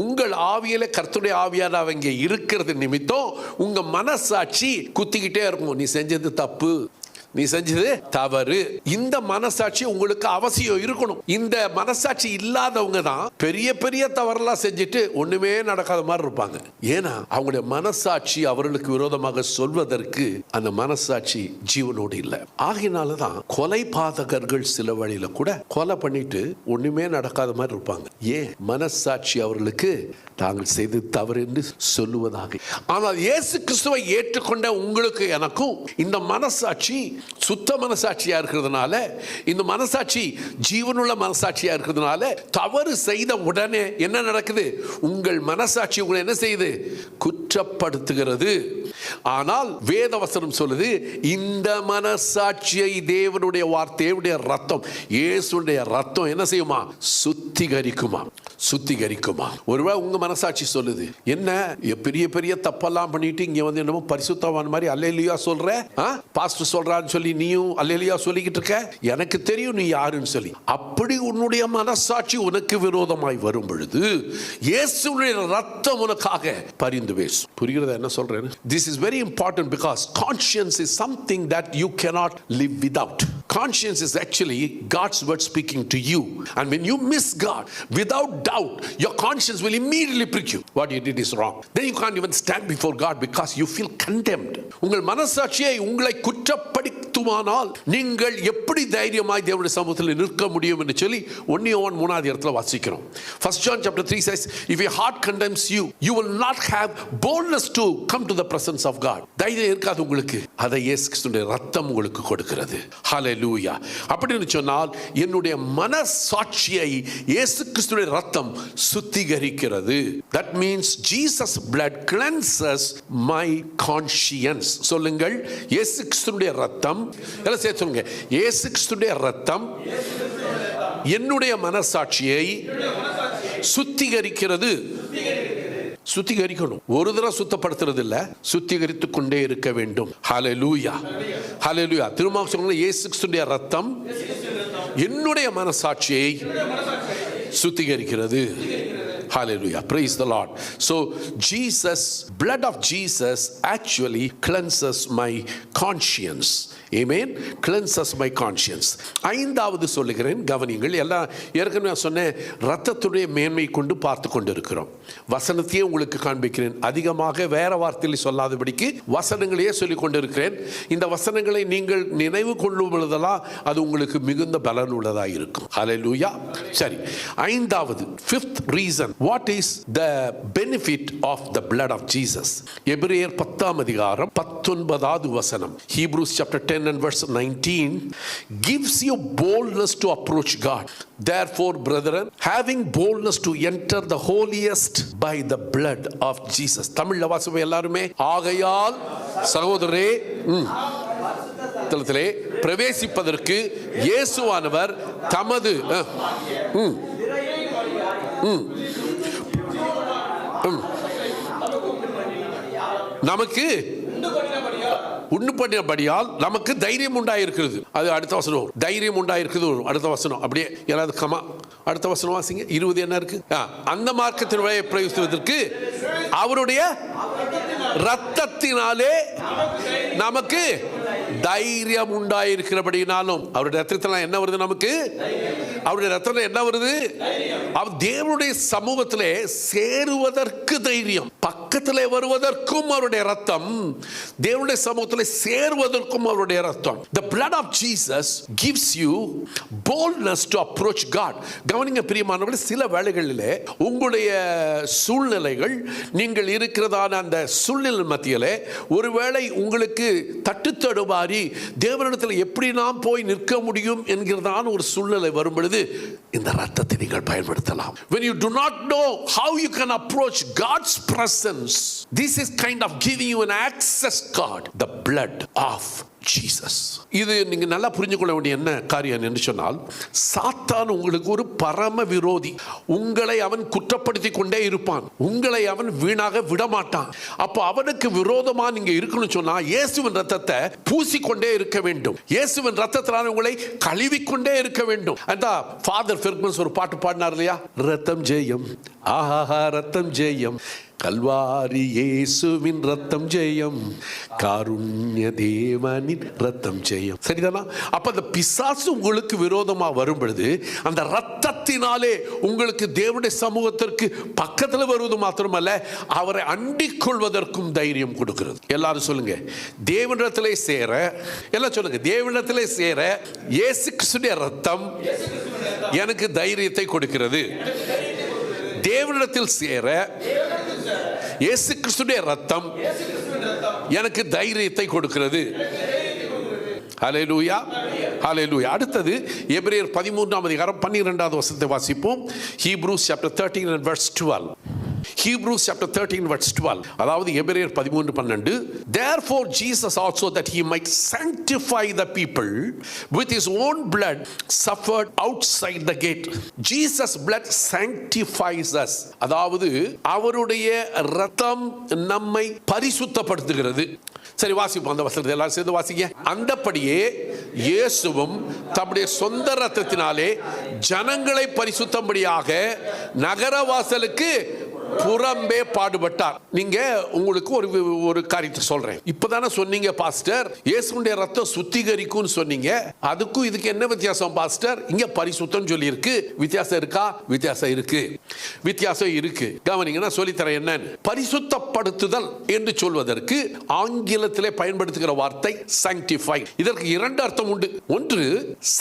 B: உங்கள் ஆவியில கர்த்தருடைய ஆவியான அவங்க இருக்கிறது நிமித்தம் உங்க மனசாட்சி குத்திக்கிட்டே இருக்கும். நீ செஞ்சது தப்பு, நீ செஞ்சது தவறு. இந்த மனசாட்சி உங்களுக்கு அவசியம் இருக்கணும். இந்த மனசாட்சி இல்லாதவங்க தான் பெரிய பெரிய தவறெல்லாம் செஞ்சுட்டு ஒண்ணுமே நடக்காத மாதிரி இருப்பாங்க. ஏன்னா அவங்களுடைய மனசாட்சி அவர்களுக்கு விரோதமாக சொல்வதற்கு அந்த மனசாட்சி ஜீவனோடு இல்லை. ஆகினாலதான் கொலை பாதகர்கள் சில வழியில கூட கொலை பண்ணிட்டு ஒண்ணுமே நடக்காத மாதிரி இருப்பாங்க. ஏன்? மனசாட்சி அவர்களுக்கு தாங்கள் செய்து தவறு என்று சொல்லுவதாக. ஆனால் இயேசு கிறிஸ்துவை ஏற்றுக்கொண்ட உங்களுக்கு எனக்கும் இந்த மனசாட்சி சுத்த மனசாட்சியா இருக்கிறதுனால, இந்த மனசாட்சி ஜீவனுள்ள மனசாட்சியா இருக்கிறதுனால, தவறு செய்த உடனே என்ன நடக்குது? உங்கள் மனசாட்சி உங்களை என்ன செய்யுது? குற்றப்படுத்துகிறது. ஆனால் வேதவசனம் சொல்லுது, இந்த மனசாட்சியை தேவனுடைய வார்த்தையுடைய ரத்தம், இயேசுடைய ரத்தம் என்ன செய்யுமா? சுத்திகரிக்குமா, சுத்திகரிக்குமா. ஒருவேளை உங்க மனசாட்சி சொல்லுது, என்ன பெரிய பெரிய தப்பெல்லாம் பண்ணிட்டு இங்க வந்து என்னமோ பரிசுத்தவான் மாதிரி அல்லேலூயா சொல்ற, பாஸ்டர் சொல்றான்னு சொல்லி நீயும் அல்லேலூயா சொல்லிக்கிட்டு இருக்க, எனக்கு தெரியும் நீ யாருன்னு சொல்லி. அப்படி உன்னுடைய மனசாட்சி உனக்கு விரோதமாய் வரும் பொழுது இயேசுடைய ரத்தம் உனக்காக பரிந்து பேசும். புரிகிறதா என்ன சொல்றேன்? This is very important because conscience is something that you cannot live without. Conscience is actually God's word speaking to you, and when you miss God, without doubt your conscience will immediately prick you. What you did is wrong. Then you can't even stand before God because you feel condemned. உங்கள் மனசாட்சியை உங்களை குற்றப்படுத்துமானால் நீங்கள் எப்படி தைரியமாய் தேவனுடைய சமூகத்தில் நிற்க முடியும் என்று சொல்லி 1 John 3 இடத்துல வாசிக்கிறோம். 1 John chapter 3 says, if your heart condemns you, you will not have boldness to come to the presence of God. தைரியம் இருக்காது உங்களுக்கு. அதை இயேசு கிறிஸ்துவின் ரத்தம் உங்களுக்கு கொடுக்கிறது. ஹல்லேலூயா. அப்படின்னு சொன்னால் என்னுடைய மனசாட்சியை இயேசு கிறிஸ்துவின் ரத்தம் சுத்திகரிக்கிறது. That means Jesus blood cleanses my conscience. சொல்லுங்கள், இயேசு கிறிஸ்துவின் ரத்தம், எல்லாம் சேர்த்து சொல்லுங்க, இயேசு கிறிஸ்துவின் ரத்தம் என்னுடைய மனசாட்சியை சுத்திகரிக்கிறது. சுத்திகரிக்கணும். ஒரு தடவை சுத்தப்படுத்துறது இல்ல, சுத்திகரித்துக் கொண்டே இருக்க வேண்டும். ஹல்லேலூயா, ஹல்லேலூயா. திரும்ப சொல்லுங்க, இயேசு கிறிஸ்துவின் ரத்தம் என்னுடைய மனசாட்சியை சுத்திகரிக்கிறது. Hallelujah. Praise the Lord. So Jesus, blood of Jesus actually cleanses my conscience. Amen. Cleanses my conscience. ஐந்தாவது சொல்லுகிறேன், கவனிங்கள். எல்லாம் ஏற்கனவே சொன்னேன், ரத்தத்துடைய மேன்மை கொண்டு பார்த்து கொண்டிருக்கிறோம். வசனத்தையே உங்களுக்கு காண்பிக்கிறேன். அதிகமாக வேற வார்த்தையில் சொல்லாதபடிக்கு வசனங்களையே சொல்லிக் கொண்டிருக்கிறேன். இந்த வசனங்களை நீங்கள் நினைவு கொள்ளும் பொழுதெல்லாம் அது உங்களுக்கு மிகுந்த பலன் உள்ளதாக இருக்கும். ஹல்லேலூயா. சரி, ஐந்தாவது, fifth reason, what is the benefit of the blood of Jesus? எபிரேயர் 10 அதிகாரம் 19வது வசனம், Hebrews chapter 10 and verse 19 gives you boldness to approach God. Therefore, brethren, having boldness to enter the holiest by the blood of Jesus. தமிழ்ல வாசிப்போம் எல்லாருமே. ஆகையால் சகோதரரே, தலத்திலே பிரவேசிப்பதற்கு இயேசுவானவர் தமது நமக்கு உண்டு பண்ணியபடியால் நமக்கு தைரியம் உண்டாயிருக்கிறது. அது அடுத்த வசனம். தைரியம் உண்டாயிருக்கிறது அடுத்த வசனம். அப்படியே யாராவது கமா அடுத்த வசனம் வாசிங்க. 20 என்ன இருக்கு? அந்த மார்க்கத்தின் வழியை பிரவேசிப்பதற்கு அவருடைய ரத்தத்தினாலே நமக்கு தைரியம் உண்டாயிருக்கிறபடினாலும். அவருடைய ரத்தத்தினால என்ன வருது நமக்கு? அவருடைய ரத்தத்தில் என்ன வருது? அவர் தேவனுடைய சமூகத்திலே சேருவதற்கு தைரியம். பக்கத்திலே வருவதற்கும் அவருடைய ரத்தம், தேவனுடைய சமூகத்தில் சேருவதற்கும் அவருடைய ரத்தம். The blood of Jesus gives you boldness to approach God. கவனிங்க பிரியமானவர்களே, சில வேளைகளிலே உங்களுடைய சூழ்நிலைகள், நீங்கள் இருக்கிறதான அந்த சூழ்நிலை மத்தியிலே ஒருவேளை உங்களுக்கு தட்டுத்தடுமாறி தேவனிடத்தில் எப்படி நாம் போய் நிற்க முடியும் என்கிறதான ஒரு சூழ்நிலை வரும் பொழுது இந்த ரத்தத்தை நீங்கள் பயன்படுத்தலாம். When you do not know how you can approach God's presence, this is kind of giving you an access card, the blood of Jesus. இது நீங்க நல்லா புரிஞ்சு கொள்ள வேண்டிய என்ன காரியம் என்று சொன்னால், சாத்தான் உங்களுக்கு ஒரு பரம விரோதி. உங்களை அவன் குற்றப்படுத்தி கொண்டே இருப்பான், உங்களை அவன் வீணாக விடமாட்டான். அப்போ அவனுக்கு விரோதமா நீங்க இருக்கணும்னு சொன்னா இயேசுவின் ரத்தத்தை பூசிக்கொண்டே இருக்க வேண்டும். இயேசுவின் ரத்தத்தினால உங்களை கழுவிக்கொண்டே இருக்க வேண்டும். அந்த ஃபாதர் ஃபெர்குசன் ஒரு பாட்டு பாடினார் இல்லையா, ரத்தம் ஜெயம், ஆஹா ரத்தம் ஜெயம், கல்வாரி இயேசுவின் ரத்தம் ஜெயம், காருண்ய தேவனின் ரத்தம் ஜெயம். சரிதானா? அப்ப அந்த பிசாசு உங்களுக்கு விரோதமா வரும் பொழுது அந்த ரத்தத்தினாலே உங்களுக்கு தேவனுடைய சமூகத்திற்கு பக்கத்தில் வருவது மாத்திரமல்ல, அவரை அண்டிக் கொள்வதற்கும் தைரியம் கொடுக்கிறது. எல்லாரும் சொல்லுங்க, தேவனிடத்திலே சேர, எல்லாம் சொல்லுங்க, தேவனிடத்திலே சேர இயேசு கிறிஸ்துவின் ரத்தம் எனக்கு தைரியத்தை கொடுக்கிறது. தேவனிடத்தில் சேர இயேசு கிறிஸ்துவின் ரத்தம் எனக்கு தைரியத்தை கொடுக்கிறது. ஹல்லேலூயா, ஹல்லேலூயா. அடுத்தது எபிரேயர் 13ஆம் அதிகாரம் 12வது வசனத்தை வாசிப்போம். Hebrews chapter 13 and verse 12. Hebrews chapter 13 verse 12. அதாவது எபிரேயர் 13:12. Therefore Jesus also, that he might sanctify the people with his own blood, suffered outside the gate. Jesus blood sanctifies us. அதாவது அவருடைய இரத்தம் நம்மை பரிசுத்தப்படுத்துகிறது. சரி, வாசிப்போம் அந்த வசனத்தை எல்லாரும் சேர்ந்து வாசிங்க. அந்தபடியே இயேசுவும் தம்முடைய சொந்த இரத்தத்தினாலே ஜனங்களை பரிசுத்தம்படியாக நகரவாசலுக்கு புறம்பே பாடுபட்டார். நீங்க உங்களுக்கு ஒரு காரியத்தை சொல்றேன். இப்பதானே சொன்னீங்க பாஸ்டர், இயேசுடைய ரத்தம் சுத்திகரிக்கும் சொன்னீங்க, அதுக்கும் இதுக்கு என்ன வித்தியாசம் பாஸ்டர்? இங்க பரிசுத்தம் சொல்லி இருக்கு, வித்தியாசம் இருக்கா? வித்தியாசம் இருக்கு, வித்தியாசம் இருக்கு. கவனிங்கன்னா சொல்லித்தரேன் என்னன்னு. பரிசுத்தப்படுத்துதல் என்று சொல்வதற்கு ஆங்கிலத்திலே பயன்படுத்துகிற வார்த்தை sanctify. இதற்கு இரண்டு அர்த்தம் உண்டு. ஒன்று,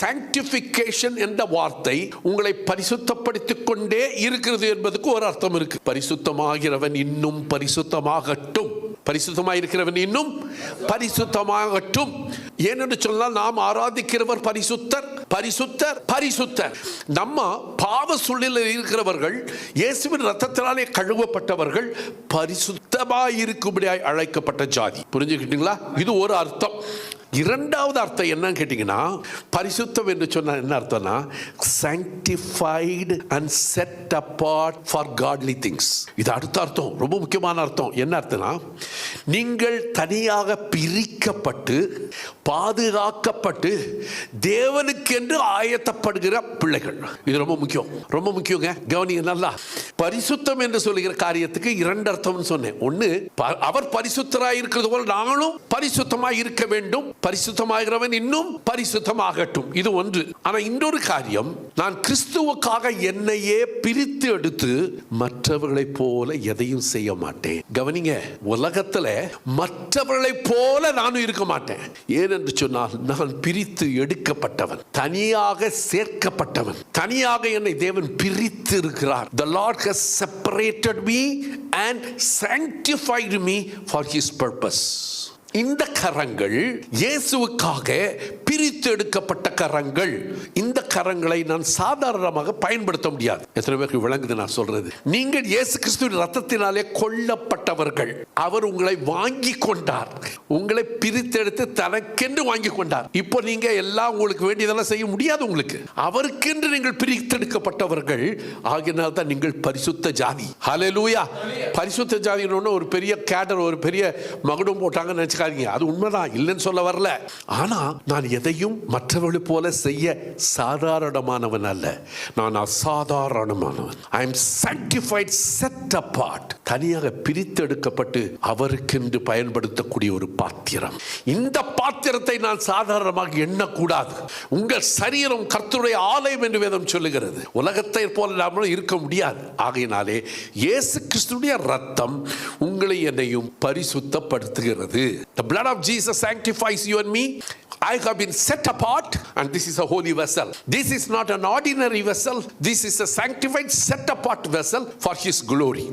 B: sanctification என்ற வார்த்தை உங்களை பரிசுத்தப்படுத்திக் கொண்டே இருக்கிறது என்பதற்கு ஒரு அர்த்தம் இருக்கு. பரிசுத்தமாகிறவன் இன்னும் பரிசுத்தமாகட்டும், பரிசுத்தமாயிருக்கிறவன் இன்னும் பரிசுத்தமாகட்டும். ஏனென்று சொன்னால் நாம் ஆராதிக்கிறவர் பரிசுத்தர், பரிசுத்தர், பரிசுத்தர். நம்ம பாவ சூழ்நிலையில் இருக்கிறவர்கள் இயேசுவின் ரத்தத்தினாலே கழுவப்பட்டவர்கள் பரிசுத்தமாயிருக்கும்படியாய் அழைக்கப்பட்ட ஜாதி. புரிஞ்சுக்கிட்டீங்களா? இது ஒரு அர்த்தம். இரண்டாவது அர்த்தம் என்னன்னு கேட்டீங்கன்னா, பரிசுத்தம் என்று சொன்ன என்ன அர்த்தம்னா, sanctified and set apart for godly things. இது அடுத்த அர்த்தம், ரொம்ப முக்கியமான அர்த்தம். என்ன அர்த்தம்னா, நீங்கள் தனியாக பிரிக்கப்பட்டு பாதுகாக்கப்பட்டு தேவனுக்கென்று ஆயத்தப்படுகிற பிள்ளைகள். இது ரொம்ப முக்கியம், ரொம்ப முக்கியங்க. கவனிங்க நல்லா. பரிசுத்தம் என்று சொல்லுகிற காரியத்துக்கு இரண்டு அர்த்தம் சொன்னேன். ஒன்னு, அவர் பரிசுத்தராய் இருக்கிறது போல நானும் பரிசுத்தமாய் இருக்க வேண்டும், பரிசுத்தமாகிறவன் இன்னும் பரிசுத்தமாகட்டும். இது ஒன்று. ஆனா இன்னொரு காரியம், நான் கிறிஸ்துவுக்காக என்னையே பிரித்து எடுத்து மற்றவர்களை போல எதையும் செய்ய மாட்டேன். கவனிங்க, உலகத்துல மற்றவர்களை போல நானும் இருக்க மாட்டேன். ஏனென்று சொன்னால் நான் பிரித்து எடுக்கப்பட்டவன், தனியாக சேர்க்கப்பட்டவன், தனியாக என்னை தேவன் பிரித்து இருக்கிறார். The Lord has separated me and sanctified me for his purpose. இந்த கரங்கள் இயேசுவுக்காக பிரித்து எடுக்கப்பட்ட கரங்கள். இந்த கரங்களை நான் சாதாரணமாக பயன்படுத்த முடியாது. எத்தனை பேருக்கு விளங்குது நான் சொல்றது? நீங்கள் இயேசு கிறிஸ்துவின் ரத்தத்தினாலே கொல்லப்பட்டவர்கள். அவர் உங்களை வாங்கி கொண்டார், உங்களை பிரித்தெடுத்து தனக்கென்று வாங்கி கொண்டார். இப்போ நீங்க எல்லாம் உங்களுக்கு வேண்டியதெல்லாம் செய்ய முடியாது. உங்களுக்கு அவருக்கென்று நீங்கள் பிரித்தெடுக்கப்பட்டவர்கள். ஆகினால் தான் நீங்கள் பரிசுத்த ஜாதி. ஹல்லேலூயா. பரிசுத்த ஜாதின்னு ஒரு பெரிய கேடர், ஒரு பெரிய மகுடம் போட்டாங்கன்னு நினைச்சு, அது உண்மைதான், இல்லைன்னு சொல்ல வரல. ஆனா நான் எதையும் மற்றவர்கள் போல செய்ய சாதாரணமானவன் அல்ல, நான் அசாதாரணமானவன். I am sanctified, set apart. தனியாக பிரித்து எடுக்கப்பட்டு அவருக்கென்று பயன்படுத்தக்கூடிய ஒரு பாத்திரம். இந்த பாத்திரத்தை நான் சாதாரணமாக எண்ணக்கூடாது. உங்கள் சரீரம் கர்த்தருடைய ஆலயம் என்று வேதம் சொல்லுகிறது. உலகத்தை போல நாம இருக்க முடியாது. ஆகையினாலே இயேசு கிறிஸ்துவின் ரத்தம் உங்களை என்னையும் பரிசுத்தப்படுத்துகிறது. The blood of Jesus sanctifies you and me. I have been set apart, and this is a holy vessel. This is not an ordinary vessel. This is a sanctified, set apart vessel for his glory.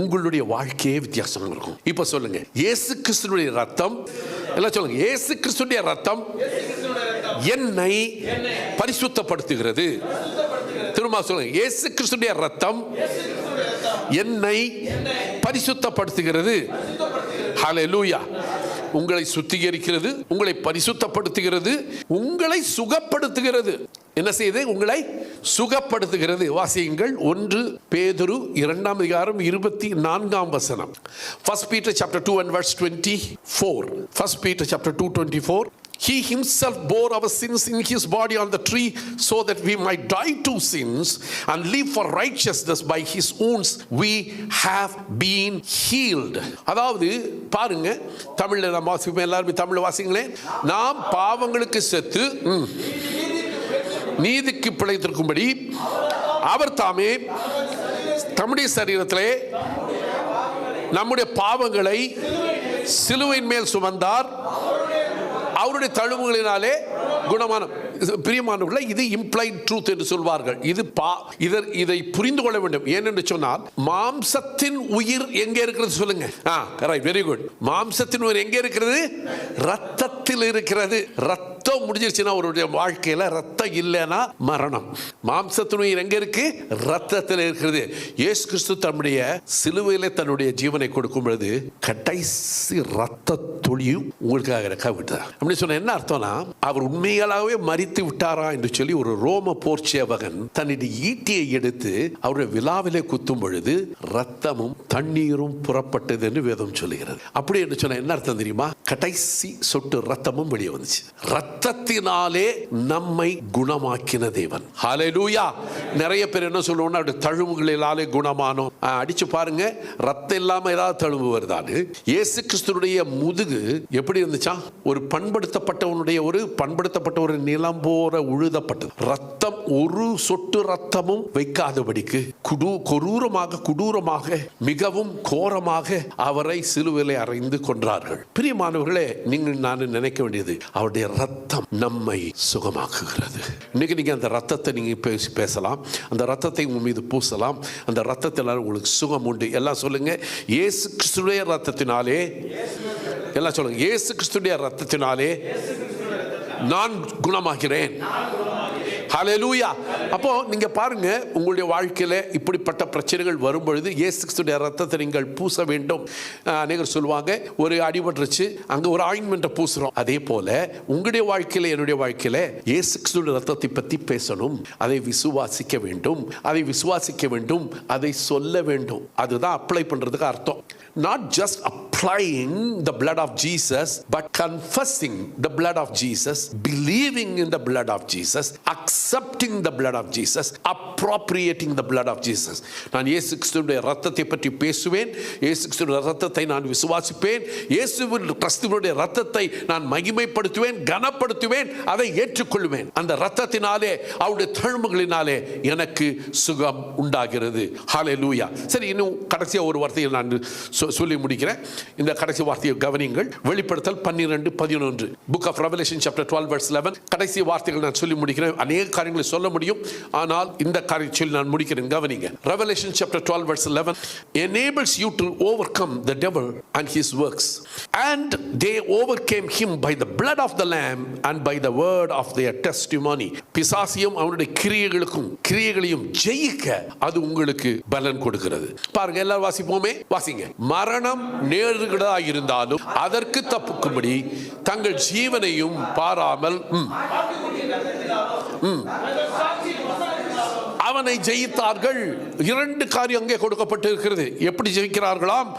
B: உங்களுடைய வாழ்க்கையே வித்தியாசம் இருக்கும். இப்போ சொல்லுங்க, இயேசு கிறிஸ்துவின் ரத்தம், எல்லாம் சொல்லுங்க, இயேசு கிறிஸ்துவின் ரத்தம் என்னை பரிசுத்தப்படுத்துகிறது. திரும்ப சொல்லுங்க, இயேசு கிறிஸ்துவின் ரத்தம் என்னை பரிசுத்தப்படுத்துகிறது. ஹல்லேலூயா. உங்களை சுத்திகரிக்கிறது, உங்களை பரிசுத்தப்படுத்துகிறது, உங்களை சுகப்படுத்துகிறது. என்ன செய்து? உங்களை சுகப்படுத்துகிறது. வாசியுங்கள் 1 பேதுரு 2:24. 1 Peter chapter 2 and verse 24. 1 Peter chapter 2:24. He himself bore our sins in his body on the tree so that we might die to sins and live for righteousness. By his wounds we have been healed. அதாவது பாருங்க, தமிழ்ல நாம் வாசிப்போம். எல்லாரும் தமிழ்ல வாசிங்களேன். நாம் பாவங்களுக்கு செத்து நீதிக்கு பிழைத்திருக்கும்படி அவர் தாமே தம்முடைய சரீரத்திலே நம்முடைய பாவங்களை சிலுவையின் மேல் சுமந்தார், அவருடைய தழும்புகளினாலே குணமானம். பிரியமானவர்களே, இது இம்ப்ளைட் ட்ரூத் என்று சொல்வார்கள். இதை புரிந்து கொள்ள வேண்டும். ஏனென்று சொன்னால், மாம்சத்தின் உயிர் எங்கே இருக்கிறது சொல்லுங்க. Right, very good. மாம்சத்தின் உயிர் எங்கே இருக்கிறது? ரத்தத்தில் இருக்கிறது. ரத்தம் முடிஞ்சிருச்சுன்னா அவருடைய வாழ்க்கையில ரத்தம் இல்லைன்னா மரணம். மாம்சத்தின் உயிர் எங்க இருக்கு? ரத்தத்தில் இருக்கிறது. இயேசு கிறிஸ்து தம்முடைய சிலுவையிலே தன்னுடைய ஜீவனை கொடுக்கும் பொழுது கடைசி ரத்த துளியும் உங்களுக்காக விட்டார். அப்படி சொன்ன என்ன அர்த்தம்னா, அவர் உண்மையாகவே மரித்து விட்டாரா என்று சொல்லி ஒரு ரோம போர் சேவகன் தன்னுடைய ஈட்டியை எடுத்து அவருடைய விலாவிலே குத்தும் பொழுது ரத்தமும் தண்ணீரும் புறப்பட்டது என்று வேதம் சொல்லுகிறது. அப்படி என்று சொன்ன என்ன அர்த்தம் தெரியுமா? கடைசி சொட்டு ரத்தமும் வெளியே வந்துச்சு. ரத்தத்தினாலே நம்மை குணமாக்கின தேவன். ஹல்லேலூயா. நிறைய பேர் என்ன சொல்லுவோம்னா, அவருடைய தழும்புகளினாலே குணமானோம். அடிச்சு பாருங்க, ரத்தம் இல்லாம ஏதாவது தழும்பு வருதான்னு. இயேசு கிறிஸ்துடைய முதுகு எப்படி இருந்துச்சா? ஒரு பண்படுத்தப்பட்ட ஒரு நிலம் போல உழுதப்பட்டது. ரத்தம் ஒரு சொட்டு ரத்தமும் வைக்காதபடிக்கு கொடூரமாக மிகவும் கோரமாக அவரை சிலுவையிலே அறைந்து கொன்றார்கள். பிரியமானவர்களே, நீங்கள் நான் நினைக்க வேண்டியது, அவருடைய ரத்தம் நம்மை சுகமாக்குகிறது. இன்னைக்கு நீங்க அந்த ரத்தத்தை நீங்க பேசலாம், அந்த ரத்தத்தை உங்க மீது பூசலாம். அந்த ரத்தத்தினால உங்களுக்கு சுகம் உண்டு. எல்லாம் சொல்லுங்க, இயேசு கிறிஸ்துடைய ரத்தத்தினாலே. எல்லாம் சொல்லுங்க, இயேசு கிறிஸ்துடைய ரத்தத்தினாலே நான் குணமாகிறேன். ஹல்லேலூயா. அப்போ நீங்க பாருங்க, உங்களுடைய வாழ்க்கையில இப்படிப்பட்ட பிரச்சனைகள் வரும் பொழுது இயேசு கிறிஸ்துவின் ரத்தத்தை நீங்கள் பூச வேண்டும். அநேகர் சொல்லுவாங்க, ஒரு அடிபட்டுருச்சு அங்க ஒரு ஆயின்மென்ட்டை பூசுறோம். அதே போல உங்களுடைய வாழ்க்கையில, என்னுடைய வாழ்க்கையில இயேசு கிறிஸ்துவின் ரத்தத்தை பற்றி பேசணும். அதை விசுவாசிக்க வேண்டும், அதை சொல்ல வேண்டும். அதுதான் அப்ளை பண்றதுக்கு அர்த்தம். Not just applying the blood of Jesus, but confessing the blood of Jesus, believing in the blood of Jesus, accepting the blood of Jesus, appropriating the blood of Jesus. நான் இயேசு கிறிஸ்துவினுடைய இரத்தத்தை பற்றி பேசுவேன், இயேசு கிறிஸ்துவினுடைய இரத்தத்தை நான் விசுவாசிப்பேன், இயேசு கிறிஸ்துவினுடைய இரத்தத்தை நான் மகிமைப்படுத்துவேன், கனப்படுத்துவேன், அதை ஏற்றுக்கொள்வேன். அந்த இரத்தத்தினாலே, அவருடைய தழும்புகளினாலே எனக்கு சுகம் உண்டாகிறது. ஹல்லேலூயா. சரி, இன்னும் கடைசியா ஒரு வார்த்தையை நான் சொல்லி முடிக்கிறேன். இந்த கடைசி வார்த்தையை கவனியுங்கள். வெளிப்படுத்தல் 12:11. Book of Revelation chapter 12 verse 11. கடைசி வார்த்தைகள் நான் சொல்லி முடிக்கிறேன். அநேக காரியங்களை சொல்ல முடியும், ஆனால் இந்த காரியத்தை சொல்லி நான் முடிக்கிறேன். கவனிங்க. Revelation chapter 12 verse 11 enables you to overcome the devil and his works, and they overcame him by the blood of the lamb and by the word of their testimony. பிசாசியும் அவனுடைய கிரியைகளையும் ஜெயிக்க அது உங்களுக்கு பலன் கொடுக்கிறது. பாருங்க, எல்லாரும் வாசிப்போமே, வாசிங்க. மரணம் நேருகிறதா இருந்தாலும் அதற்கு தப்புக்கும்படி தங்கள் ஜீவனையும் பாராமல் அவனை ஜெயித்தார்கள். 2 காரியம் அங்கே கொடுக்கப்பட்டிருக்கிறது. எப்படி ஜெயிக்கிறார்களாம்?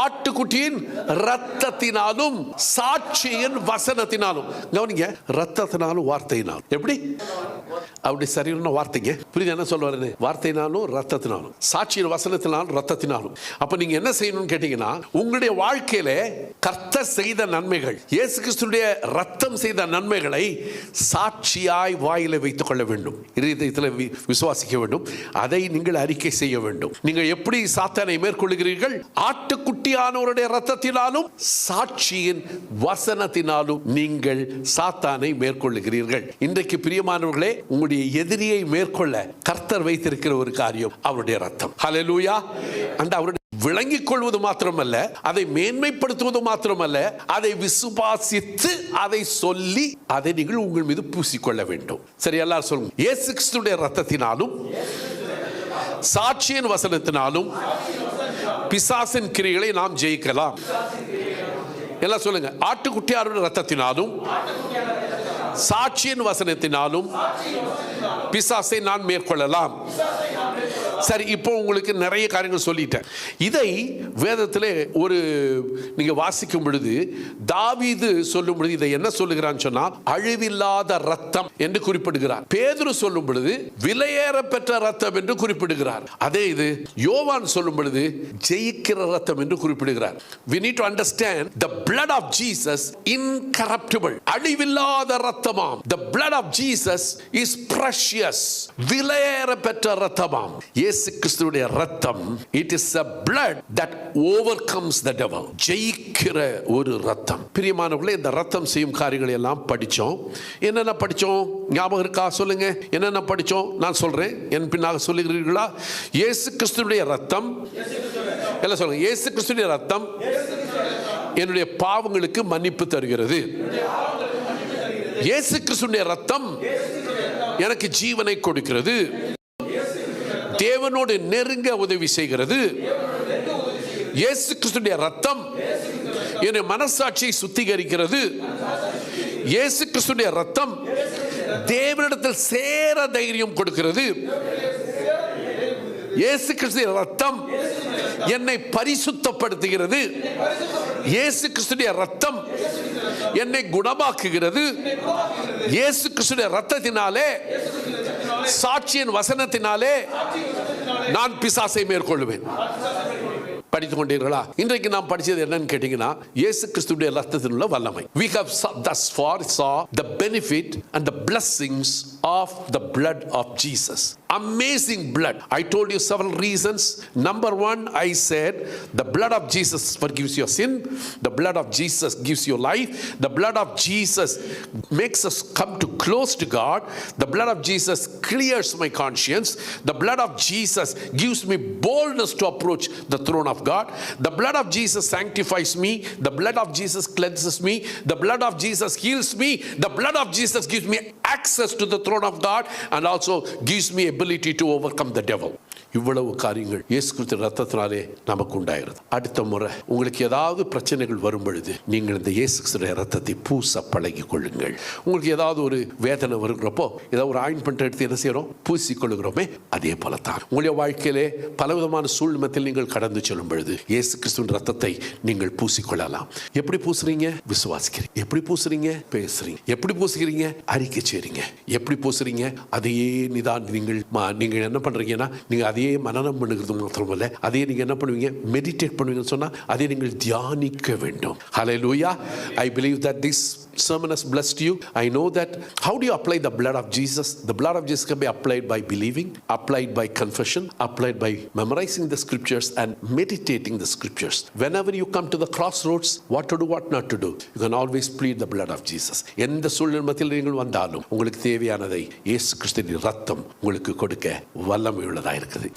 B: ஆட்டுக்குட்டியின் இரத்தத்தினாலும் சாட்சியின் வசனத்தினாலும். கவனிங்க, இரத்தத்தினாலும் வார்த்தையினாலும். எப்படி? அவருடைய சரியான வார்த்தைங்க. புரியுது என்ன சொல்வாரு? வார்த்தையினாலும் இரத்தத்தினாலும், சாட்சியின் வசனத்தினாலும் இரத்தத்தினாலும். அப்ப நீங்க என்ன செய்யணும்னு கேட்டீங்கன்னா, உங்களுடைய வாழ்க்கையில கர்த்தர் செய்த நன்மைகள், இயேசு கிறிஸ்துவினுடைய இரத்தம் செய்த நன்மைகளை சாட்சியாய் வாயில வைத்துக் கொள்ள வேண்டும், இதயத்தில் விசுவாசிக்க வேண்டும், அதை நீங்கள் அறிக்கை செய்ய வேண்டும். நீங்கள் எப்படி சாத்தானை மேற்கொள்கிறீர்கள்? ஆட்டுக்குட்டியானவருடைய இரத்தத்தினாலும் சாட்சியின் வசனத்தினாலும் நீங்கள் சாத்தானை மேற்கொள்கிறீர்கள். இன்றைக்கு பிரியமானவர்களே, உங்களுடைய எதிரியை மேற்கொள்ள கர்த்தர் வைத்திருக்கிற ஒரு காரியம் அவருடைய இரத்தம். ஹல்லேலூயா. அந்த அவருடைய விளங்கிக் கொள்வது மாத்திரமல்ல, அதை மேன்மைப்படுத்துவது மாத்திரமல்ல, அதை விசுவாசித்து அதை சொல்லி அதை நீங்கள் உங்கள் மீது பூசிக்கொள்ள வேண்டும். சரி, எல்லாரும் சொல்லுங்க. இயேசு கிறிஸ்துவினுடைய இரத்தத்தினாலும் சாட்சியின் வசனத்தினாலும் பிசாசின் கிரியைகளை நாம் ஜெயிக்கலாம். எல்லாம் சொல்லுங்க. ஆட்டுக்குட்டியாருடைய ரத்தத்தினாலும் சாட்சியின் வசனத்தினாலும் பிசாசை நான் மேற்கொள்ளலாம். சரி, இப்போ உங்களுக்கு நிறைய காரியங்கள் சொல்லிட்டேன். இதை வேதத்திலே ஒரு நீங்க வாசிக்கும் பொழுது தாவீது சொல்லும் பொழுது இதை என்ன சொல்லுகிறான்னு சொன்னா அழிவில்லாத ரத்தம் என்று குறிப்பிடுகிறார். பேதுரு சொல்லும் பொழுது விலையேற பெற்ற ரத்தம் என்று குறிப்பிடுகிறார். அதே இது யோவான் சொல்லும் பொழுது ஜெயிக்கிற ரத்தம் என்று குறிப்பிடுகிறார். We need to understand the blood of Jesus incorruptible, அழிவில்லாத ரத்தமாம். The blood of Jesus is precious, விலையேற பெற்ற ரத்தமாம். இயேசு கிறிஸ்துவுடைய ரத்தம், it is a blood that overcomes the devil, ஜெயிக்கிற ஒரு ரத்தம். பிரியமானவர்களே, இந்த ரத்தம் செய்யும் காரியங்களை எல்லாம் படிச்சோம். என்னென்ன படிச்சோம் ஞாபகம் இருக்கா? சொல்லுங்க, என்னென்ன படிச்சோம்? நான் சொல்றேன், என் பின்னாக சொல்லுகிறீர்களா? இயேசு கிறிஸ்துவுடைய ரத்தம், எல்லாம் சொல்லுங்க. இயேசு கிறிஸ்துவுடைய ரத்தம் என்னுடைய பாவங்களுக்கு மன்னிப்பு தருகிறது. இயேசு கிறிஸ்துவுடைய ரத்தம் எனக்கு ஜீவனை கொடுக்கிறது. தேவனோடு நெருங்க உதவி செய்கிறது. இயேசு கிறிஸ்துவுடைய ரத்தம் என்னுடைய மனசாட்சியை சுத்திகரிக்கிறது. இயேசு கிறிஸ்துவுடைய ரத்தம் தேவனிடத்தில் சேர தைரியம் கொடுக்கிறது. இயேசு கிறிஸ்துவின் ரத்தம் என்னை பரிசுத்தப்படுத்துகிறது. இயேசு கிறிஸ்துவின் ரத்தம் என்னை குணமாக்குகிறது. இயேசு கிறிஸ்துவின் ரத்தத்தினாலே, சாட்சியின் வசனத்தினாலே நான் பிசாசை மேற்கொள்வேன். படித்துக் கொண்டீர்களா? இன்றைக்கு நாம் படிச்சது என்னன்னு கேட்டீங்கன்னா இயேசு கிறிஸ்துவின் ரத்தத்தில் உள்ள வல்லமை. We have thus far saw the benefit and the blessings of the blood of Jesus. Amazing blood. I told you several reasons. Number one, I said the blood of Jesus forgives your sin. The blood of Jesus gives you life. The blood of Jesus makes us come to close to God. The blood of Jesus clears my conscience. The blood of Jesus gives me boldness to approach the throne of God. The blood of Jesus sanctifies me. The blood of Jesus cleanses me. The blood of Jesus heals me. The blood of Jesus gives me access to the throne of God and also gives me ability to overcome the devil. இவ்வளவு காரியங்கள் இயேசு கிறிஸ்துவின் ரத்தத்தினாலே நமக்கு உண்டாகிறது. அடுத்த முறை உங்களுக்கு ஏதாவது பிரச்சனைகள் வரும் பொழுது நீங்கள் இந்த இயேசு கிறிஸ்துவின் ரத்தத்தை பூச பழகி கொள்ளுங்கள். உங்களுக்கு ஏதாவது ஒரு வேதனை வருகிறப்போ ஏதாவது ஒரு ஆயின்மெண்ட் எடுத்து என்ன செய்யறோம்? பூசிக்கொள்ளுகிறோமே. அதே போல தான் உங்களுடைய வாழ்க்கையிலே பலவிதமான சூழ்நிலையில் நீங்கள் கடந்து செல்லும் பொழுது இயேசு கிறிஸ்துவின் ரத்தத்தை நீங்கள் பூசிக்கொள்ளலாம். எப்படி பூசுறீங்க? விசுவாசிக்கிறீங்க. எப்படி பூசுறீங்க? பேசுறீங்க. எப்படி பூசுகிறீங்க? அறிக்கை செய்றீங்க. எப்படி பூசுறீங்க? அதையே நிதான் நீங்கள் என்ன பண்றீங்கன்னா நீங்க அதையே மனனம் பண்ணுகிறது மாத்திரமல்ல, அதையே நீங்க என்ன பண்ணுவீங்க? மெடிடேட் பண்ணுவீங்கன்னு சொன்னா அதை நீங்கள் தியானிக்க வேண்டும். Hallelujah. I believe that this sermon has blessed you. I know that. How do you apply the blood of Jesus? The blood of Jesus can be applied by believing, applied by confession, applied by memorizing the scriptures and meditating the scriptures. Whenever you come to the crossroads, what to do, what not to do, you can always plead the blood of Jesus. எந்த சூழ்நிலையில் நீங்கள் வந்தாலும் உங்களுக்கு தேவையானதை இயேசு கிறிஸ்துவின் ரத்தம் உங்களுக்கு கொடுக்க வல்லமை உள்ளதா இருக்குது.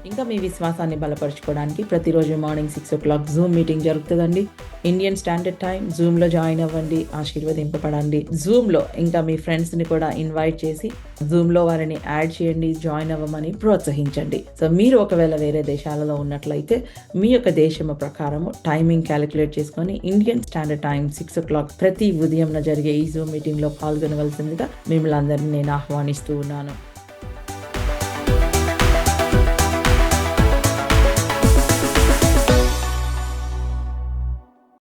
A: ఇంకా మీ విశ్వాసాన్ని బలపరచుకోవడానికి ప్రతిరోజు మార్నింగ్ 6 o'clock జూమ్ మీటింగ్ జరుగుతుందండి. Indian standard time. జూమ్లో జాయిన్ అవ్వండి, ఆశీర్వదింపబడండి. జూమ్లో ఇంకా మీ ఫ్రెండ్స్ని కూడా ఇన్వైట్ చేసి జూమ్లో వారిని యాడ్ చేయండి, జాయిన్ అవ్వమని ప్రోత్సహించండి. సో మీరు ఒకవేళ వేరే దేశాలలో ఉన్నట్లయితే మీ యొక్క దేశము ప్రకారము టైమింగ్ క్యాలిక్యులేట్ చేసుకొని ఇండియన్ స్టాండర్డ్ టైం 6 o'clock ప్రతి ఉదయం జరిగే ఈ జూమ్ మీటింగ్లో పాల్గొనవలసిందిగా మిమ్మల్ని అందరినీ నేను ఆహ్వానిస్తూ ఉన్నాను.